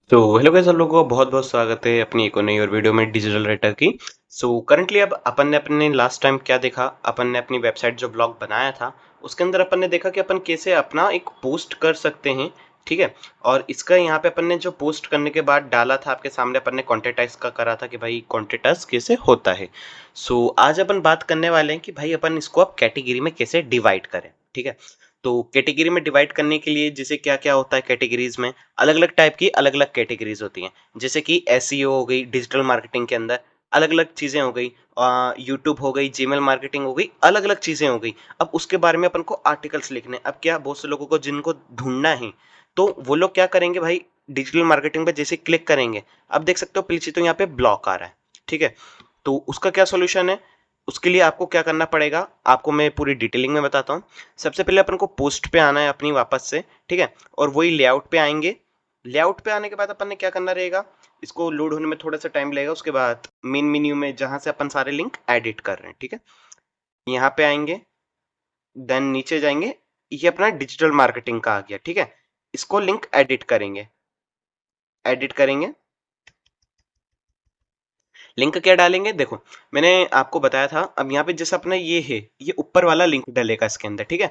तो hello guys, आप लोगों का बहुत-बहुत स्वागत है अपनी एक और नई और वीडियो में डिजिटल राइटर की। करंटली अब अपन ने अपने लास्ट टाइम क्या देखा, अपन ने अपनी वेबसाइट जो ब्लॉग बनाया था, उसके अंदर अपन ने देखा कि अपन कैसे अपना एक पोस्ट कर सकते हैं, ठीक है? और इसका यहाँ पे अपन ने जो पोस्ट करने के बाद डाला था आपके सामने, अपन ने कॉन्टेटाइज़ का करा था कि भाई कॉन्टेटाइज़ कैसे होता है। आज अपन बात करने वाले हैं कि भाई अपन इसको अब कैटेगरी में कैसे डिवाइड करें, ठीक है? तो कैटेगरी में डिवाइड करने के लिए जैसे क्या-क्या होता है कैटेगरीज़ में, अलग-अलग टाइप की अलग-अलग कैटेगरीज़ होती हैं। जैसे कि एसईओ हो गई, डिजिटल मार्केटिंग के अंदर अलग-अलग चीज़ें हो गई, यूट्यूब हो गई, जीमेल मार्केटिंग हो गई, अलग-अलग चीज़ें हो गई। अब उसके बारे में अपन को आर्टिकल्स लिखने हैं। अब क्या बहुत से लोगों को जिनको ढूँढना है, तो वो लोग क्या करेंगे भाई, डिजिटल मार्केटिंग पे जैसे क्लिक करेंगे, अब देख सकते हो पीछे तो यहाँ पे ब्लॉक आ रहा है, ठीक है? तो उसका क्या सॉल्यूशन है? उसके लिए आपको क्या करना पड़ेगा, आपको मैं पूरी डिटेलिंग में बताता हूँ। सबसे पहले अपन को पोस्ट पे आना है अपनी वापस से, ठीक है? और वही लेआउट पे आएँगे। लेआउट पे आने के बाद अपन ने क्या करना रहेगा, इसको लोड होने में थोड़ा-सा टाइम लगेगा, उसके बाद मेन मेन्यू में जहाँ से अपन सारे लिंक एडिट कर रहे हैं, ठीक है? यहाँ पे आएँगे, देन नीचे जाएँगे, ये अपना डिजिटल मार्केटिंग का आ गया, ठीक है? इसको लिंक एडिट करेंगे, लिंक क्या डालेंगे देखो, मैंने आपको बताया था, अब यहाँ पे जैसे अपना ये है, ये ऊपर वाला लिंक डलेगा इसके अंदर, ठीक है?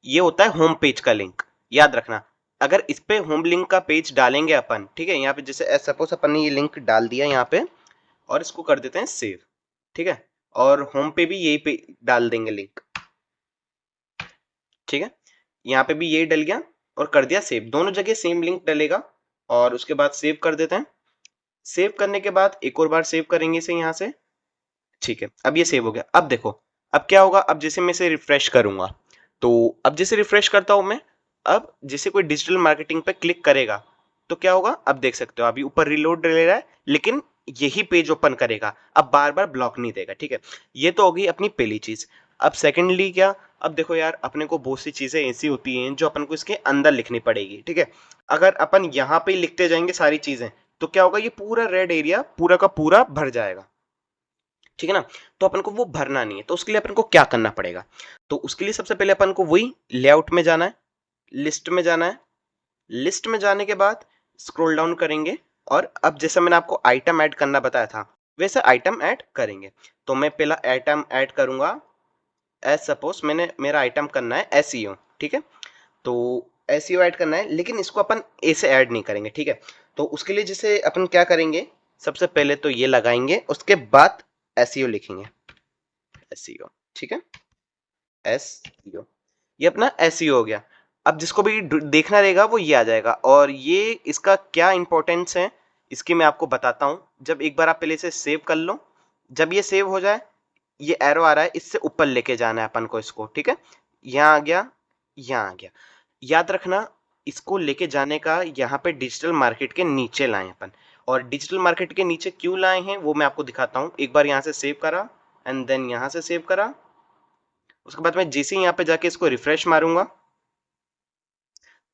ये होता है होम पेज का लिंक, याद रखना। अगर इस पे होम लिंक का पेज डालेंगे अपन, ठीक है? यहाँ पे जैसे सपोज़ अपन ने ये लिंक डाल दिया यहाँ पे और इसको कर देते हैं सेव, ठीक है? और होम पे भी यही पे डाल देंगे लिंक, ठीक है? यहाँ पे भी यही डल गया और कर दिया सेव, दोनों जगह सेम लिंक डलेगा और उसके बाद सेव कर देते हैं। सेव करने के बाद एक और बार सेव करेंगे इसे यहाँ से, ठीक है, अब ये सेव हो गया। अब देखो, अब क्या होगा, अब जैसे मैं इसे रिफ्रेश करूँगा, तो अब जैसे रिफ्रेश करता हूँ मैं, अब जैसे कोई डिजिटल मार्केटिंग पे क्लिक करेगा, तो क्या होगा, अब देख सकते हो अभी ऊपर रीलोड ले रहा है, लेकिन यही पेज ओपन करेगा, अब बार-बार ब्लॉक नहीं देगा, ठीक है? ये तो हो गई अपनी पहली चीज़। अब सेकंडली क्या, अब देखो यार, अपने को बहुत सी चीज़ें ऐसी होती हैं जो अपन को इसके अंदर लिखनी पड़ेगी, ठीक है? अगर अपन यहाँ पे ही लिखते जाएँगे सारी चीज़ें, तो क्या होगा, ये पूरा रेड एरिया पूरा का पूरा भर जाएगा। ठीक है ना? तो अपन को वो भरना नहीं है, तो उसके लिए अपन को क्या करना पड़ेगा? तो उसके लिए सबसे पहले अपन को वही लेआउट में जाना है, लिस्ट में जाना है, लिस्ट में जाने के बाद स्क्रॉल डाउन करेंगे और अब जैसा मैंने आपको आइटम ऐड करना बताया था, वैसे आइटम ऐड करेंगे। तो मैं पहला आइटम ऐड करूँगा, एज़ सपोज़ मैंने मेरा आइटम करना है एसईओ, ठीक है? तो एसईओ ऐड करना है, लेकिन इसको अपन ए से ऐड नहीं करेंगे, ठीक है? तो उसके लिए जैसे अपन क्या करेंगे, सबसे पहले तो ये लगाएँगे, उसके बाद एसईओ लिखेंगे, एसईओ, ठीक है? एसईओ, ये अपना एसईओ हो गया। अब जिसको भी देखना रहेगा वो ये आ जाएगा और ये इसका क्या इंपॉर्टेंस है, इसकी मैं आपको बताता हूँ। जब एक बार आप पहले इसे सेव कर लो, जब ये सेव हो जाए, ये एरो आ रहा है, इससे ऊपर लेके जाना है अपन को इसको, ठीक है? यहाँ आ गया, यहाँ आ गया। याद रखना, इसको लेके जाने का यहाँ पे डिजिटल मार्केट के नीचे लाएँ अपन, और डिजिटल मार्केट के नीचे क्यों लाए हैं वो मैं आपको दिखाता हूँ। एक बार यहाँ से सेव करा एंड देन यहाँ से सेव करा, उसके बाद मैं जैसे ही यहाँ पे जाके इसको रिफ्रेश मारूँगा,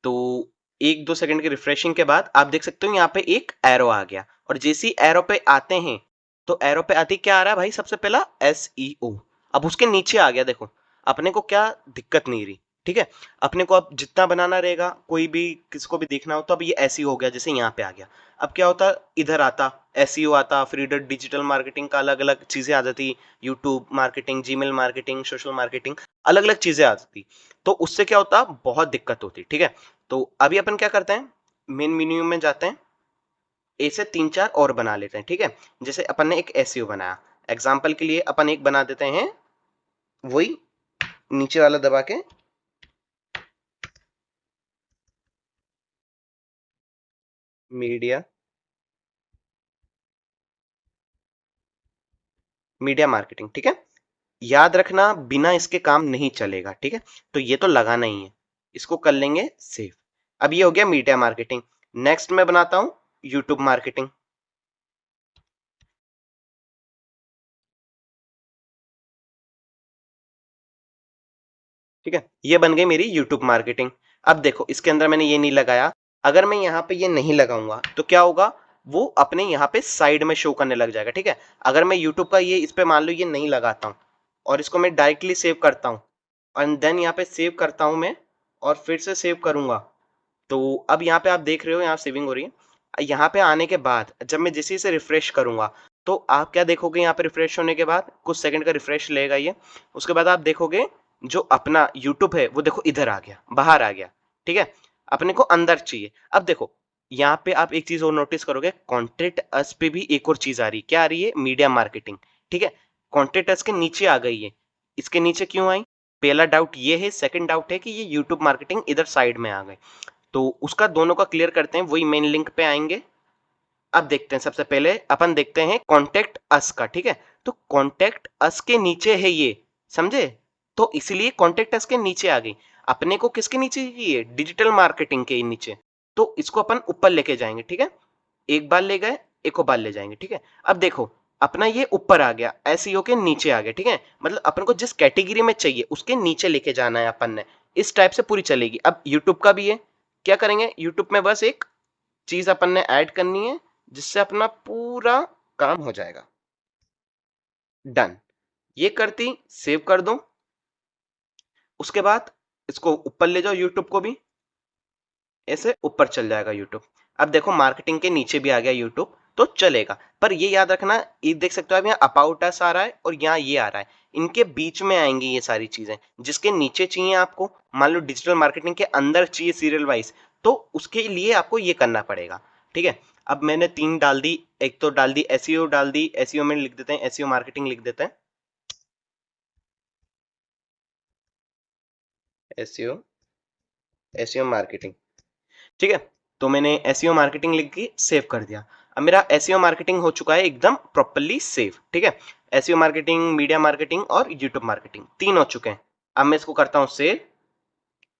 तो 1-2 सेकंड के रिफ्रेशिंग के बाद आप देख सकते हो यहाँ पे एक एरो आ गया, और जैसे ही एरो पे आते हैं, तो एरो पे आते ही क्या आ रहा है भाई, सबसे पहला एसईओ। अब उसके नीचे आ गया देखो, अपने को क्या दिक्कत नहीं रही, ठीक है? अपने को अब जितना बनाना रहेगा, कोई भी किसको भी देखना हो, तो अब ये एसईओ हो गया, जैसे यहाँ पे आ गया। अब क्या होता, इधर आता एसईओ आता, फिर इधर डिजिटल मार्केटिंग का अलग-अलग चीज़ें आ जाती, YouTube marketing, Gmail marketing, social marketing, अलग-अलग चीज़ें आ जाती। तो उससे क्या होता, बहुत दिक्कत होती, ठीक है? तो अभी अपन क्या करते हैं, मेन मेन्यू में जाते हैं, ए से 3-4 और बना लेते हैं, ठीक है? जैसे अपन ने एक एसईओ बनाया, एग्जांपल के लिए अपन एक बना देते हैं, वही नीचे वाला दबा के, मीडिया मीडिया मार्केटिंग, ठीक है? याद रखना, बिना इसके काम नहीं चलेगा, ठीक है? तो ये तो लगाना ही है, इसको कर लेंगे सेव। अब ये हो गया मीडिया मार्केटिंग। नेक्स्ट मैं बनाता हूँ यूट्यूब मार्केटिंग, ठीक है? ये बन गई मेरी यूट्यूब मार्केटिंग। अब देखो, इसके अंदर मैंने ये नहीं लगाया, अगर मैं यहाँ पे ये नहीं लगाऊंगा तो क्या होगा, वो अपने यहाँ पे साइड में शो करने लग जाएगा, ठीक है? अगर मैं यूट्यूब का ये इस पे मान लो ये नहीं लगाता हूँ और इसको मैं डायरेक्टली सेव करता हूँ एंड देन यहाँ पे सेव करता हूँ मैं और फिर से सेव करूंगा, तो अब यहाँ पे आप देख रहे हो, यहाँ सेविंग हो रही है। यहाँ पे आने के बाद जब मैं जैसे इसे रिफ्रेश करूंगा तो आप क्या देखोगे, यहाँ पे रिफ्रेश होने के बाद कुछ सेकंड का रिफ्रेश लेगा ये, उसके बाद आप देखोगे जो अपना यूट्यूब है वो देखो इधर आ गया, बाहर आ गया। ठीक है, अपने को अंदर चाहिए। अब देखो यहाँ पे आप एक चीज और नोटिस करोगे, कॉन्टेक्ट अस पे भी एक और चीज आ रही है। क्या आ रही है? Media marketing. ठीक है, कॉन्टेक्ट अस के नीचे आ गई है। इसके नीचे क्यों आई? पहला डाउट ये है। सेकंड डाउट है कि ये यूट्यूब मार्केटिंग इधर साइड में आ गई। तो उसका दोनों का क्लियर करते हैं, वही मेन लिंक पे आएंगे। अब देखते हैं, सबसे पहले अपन देखते हैं कॉन्टेक्ट अस का। ठीक है, तो कॉन्टेक्ट अस के नीचे है ये, समझे? तो इसलिए कॉन्टेक्ट अस के नीचे आ गई। अपने को किसके नीचे चाहिए? डिजिटल मार्केटिंग के नीचे। तो इसको अपन ऊपर लेके जाएंगे। ठीक है, एक बार ले गए, एक और बार ले जाएंगे। ठीक है, अब देखो अपना ये ऊपर आ गया, एसईओ के नीचे आ गया। ठीक है, मतलब अपन को जिस कैटेगरी में चाहिए उसके नीचे लेके जाना है अपन ने। इस टाइप से पूरी चलेगी। अब यूट्यूब का भी है, क्या करेंगे? यूट्यूब में बस एक चीज अपन ने ऐड करनी है जिससे अपना पूरा काम हो जाएगा। डन, ये करती सेव कर दो। उसके बाद इसको ऊपर ले जाओ, यूट्यूब को भी ऐसे ऊपर चल जाएगा यूट्यूब। अब देखो मार्केटिंग के नीचे भी आ गया यूट्यूब, तो चलेगा। पर ये याद रखना, ये देख सकते हो आप यहाँ अबाउट अस आ रहा है और यहाँ ये आ रहा है, इनके बीच में आएंगी ये सारी चीजें। जिसके नीचे चाहिए आपको, मान लो डिजिटल मार्केटिंग के अंदर चाहिए सीरियल वाइज, तो उसके लिए आपको ये करना पड़ेगा। ठीक है, अब मैंने 3 डाल दी। एक तो डाल दी एसईओ, डाल दी एसईओ में लिख देते हैं, एसईओ मार्केटिंग लिख देते हैं, एसईओ, एसईओ मार्केटिंग। ठीक है, तो मैंने एसईओ मार्केटिंग लिख के सेव कर दिया। अब मेरा एसईओ मार्केटिंग हो चुका है एकदम प्रॉपर्ली सेव। ठीक है, एसईओ मार्केटिंग, मीडिया मार्केटिंग और यूट्यूब मार्केटिंग 3 हो चुके हैं। अब मैं इसको करता हूँ सेव।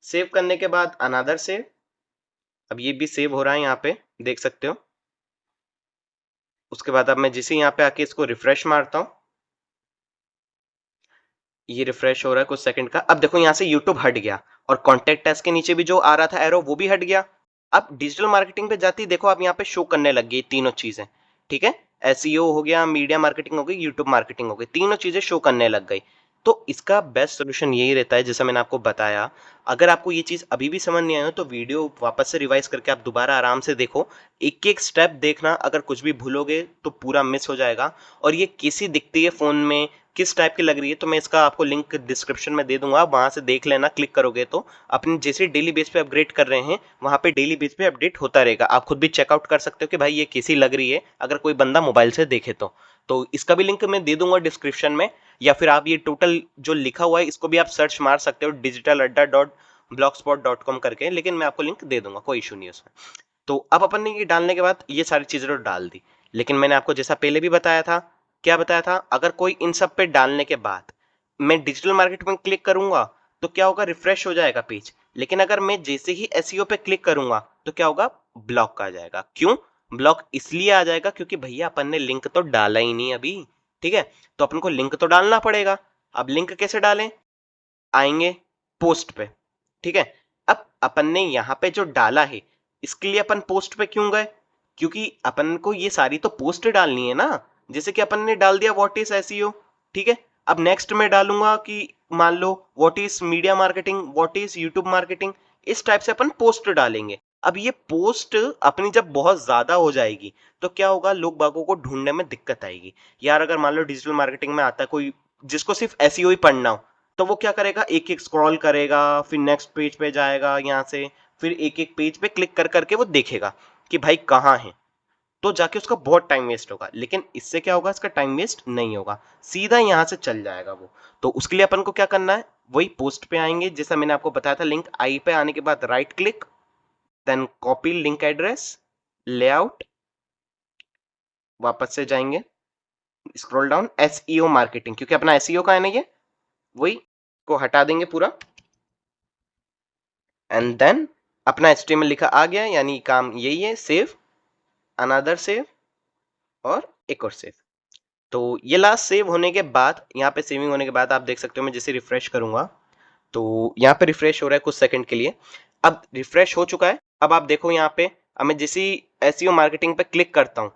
सेव करने के बाद अनदर सेव। अब ये भी सेव हो रहा है, यहाँ पे देख सकते हो। उसके बाद अब मैं जिसे यहाँ पे आके इसको रिफ्रेश मारता हूँ, ये रिफ्रेश हो रहा है कुछ सेकंड का। अब देखो यहाँ से यूट्यूब हट गया और कॉन्टेक्ट टेस्ट के नीचे भी जो आ रहा था एरो वो भी हट गया। अब डिजिटल मार्केटिंग पे जाती देखो आप यहाँ पे शो करने लग गई तीनों चीजें। ठीक है, एसईओ हो गया, मीडिया मार्केटिंग हो गई, यूट्यूब मार्केटिंग हो गई, तीनों चीजें शो करने लग गई। तो इसका बेस्ट सोल्यूशन यही रहता है जैसा मैंने आपको बताया। अगर आपको ये चीज अभी भी समझ नहीं आई हो तो वीडियो वापस से रिवाइज करके आप दोबारा आराम से देखो। एक एक स्टेप देखना, अगर कुछ भी भूलोगे तो पूरा मिस हो जाएगा। और ये कैसी दिखती है फोन में, किस टाइप की लग रही है, तो मैं इसका आपको लिंक डिस्क्रिप्शन में दे दूंगा, वहां से देख लेना। क्लिक करोगे तो अपने जैसे डेली बेस पे अपग्रेड कर रहे हैं वहां पे डेली बेस पे अपडेट होता रहेगा। आप खुद भी चेकआउट कर सकते हो कि भाई ये कैसी लग रही है, अगर कोई बंदा मोबाइल से देखे तो इसका भी लिंक मैं दे दूंगा डिस्क्रिप्शन में। या फिर आप ये टोटल जो लिखा हुआ है इसको भी आप सर्च मार सकते हो, digitaladda.blogspot.com करके, लेकिन मैं आपको लिंक दे दूंगा, कोई इशू नहीं है उसमें। तो अब अपन ने ये डालने के बाद ये सारी चीजें तो डाल दी, लेकिन मैंने आपको जैसा पहले भी बताया था, क्या बताया था, अगर कोई इन सब पे डालने के बाद मैं डिजिटल मार्केट में क्लिक करूंगा तो क्या होगा? रिफ्रेश हो जाएगा पेज। लेकिन अगर मैं जैसे ही एसईओ पे क्लिक करूंगा तो क्या होगा? ब्लॉक आ जाएगा। क्यों ब्लॉक? इसलिए आ जाएगा क्योंकि भैया अपन ने लिंक तो डाला ही नहीं अभी। ठीक है, तो अपन को लिंक तो डालना पड़ेगा। अब लिंक कैसे डालें? आएंगे पोस्ट पे। ठीक है, अब अपन ने यहाँ पे जो डाला है इसके लिए अपन पोस्ट पे क्यों गए? क्योंकि अपन को ये सारी तो पोस्ट डालनी है ना। जैसे कि अपन ने डाल दिया व्हाट इज एसईओ। ठीक है, अब नेक्स्ट में डालूंगा कि मान लो what is media marketing, what is YouTube marketing. इस टाइप से अपन पोस्ट डालेंगे। अब ये पोस्ट अपनी जब बहुत ज्यादा हो जाएगी तो क्या होगा? लोग बागों को ढूंढने में दिक्कत आएगी। यार अगर मान लो डिजिटल मार्केटिंग में आता है कोई जिसको सिर्फ एसईओ ही पढ़ना हो, तो वो क्या करेगा? एक एक स्क्रॉल करेगा, फिर नेक्स्ट पेज पे जाएगा यहाँ से, फिर एक एक पेज पे क्लिक कर करके वो देखेगा कि भाई कहाँ है, तो जाके उसका बहुत टाइम वेस्ट होगा। लेकिन इससे क्या होगा? इसका टाइम वेस्ट नहीं होगा, सीधा यहाँ से चल जाएगा वो। तो उसके लिए अपन को क्या करना है? वही पोस्ट पे आएंगे जैसा मैंने आपको बताया था। लिंक आई पे आने के बाद right click, then copy link address, layout, वापस से जाएंगे, स्क्रॉल डाउन, एसईओ मार्केटिंग, क्योंकि अपना एसईओ का है ना ये, वही को हटा देंगे पूरा। एंड देन अपना HTML लिखा आ गया, यानी काम यही है, सेव, अनदर सेव और एक और सेव। तो ये लास्ट सेव होने के बाद, यहाँ पे सेविंग होने के बाद आप देख सकते हो मैं जैसे रिफ्रेश करूंगा तो यहाँ पे रिफ्रेश हो रहा है कुछ सेकंड के लिए। अब रिफ्रेश हो चुका है। अब आप देखो यहाँ पे, अब मैं जैसे एसईओ मार्केटिंग पे क्लिक करता हूँ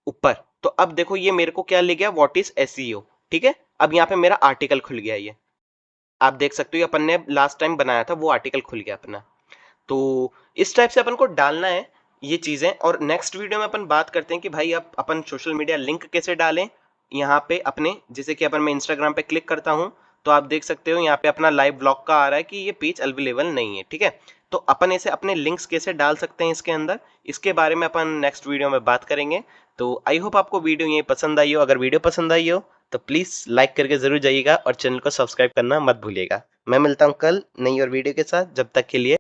ऊपर, तो अब देखो ये मेरे को क्या ले गया? What is SEO. ठीक है, अब यहाँ पे मेरा आर्टिकल खुल गया। ये आप देख सकते हो, ये अपन ने लास्ट टाइम बनाया था वो आर्टिकल खुल गया अपना। तो इस टाइप से अपन को डालना है। ये चीज़ें। और नेक्स्ट वीडियो में अपन बात करते हैं कि भाई अब अपन सोशल मीडिया लिंक कैसे डालें यहाँ पे अपने, जैसे कि अपन मैं इंस्टाग्राम पे क्लिक करता हूँ तो आप देख सकते हो यहाँ पे अपना लाइव ब्लॉग का आ रहा है कि ये पेज अवेलेबल नहीं है, ठीक है। तो अपन ऐसे अपने लिंक्स कैसे डाल सकते हैं इसके अंदर, इसके बारे में अपन नेक्स्ट वीडियो में बात करेंगे। तो आई होप आपको वीडियो ये पसंद आई हो। अगर वीडियो पसंद आई हो तो प्लीज़ लाइक करके ज़रूर जाइएगा और चैनल को सब्सक्राइब करना मत भूलिएगा। मैं मिलता हूँ कल नई और वीडियो के साथ, जब तक के लिए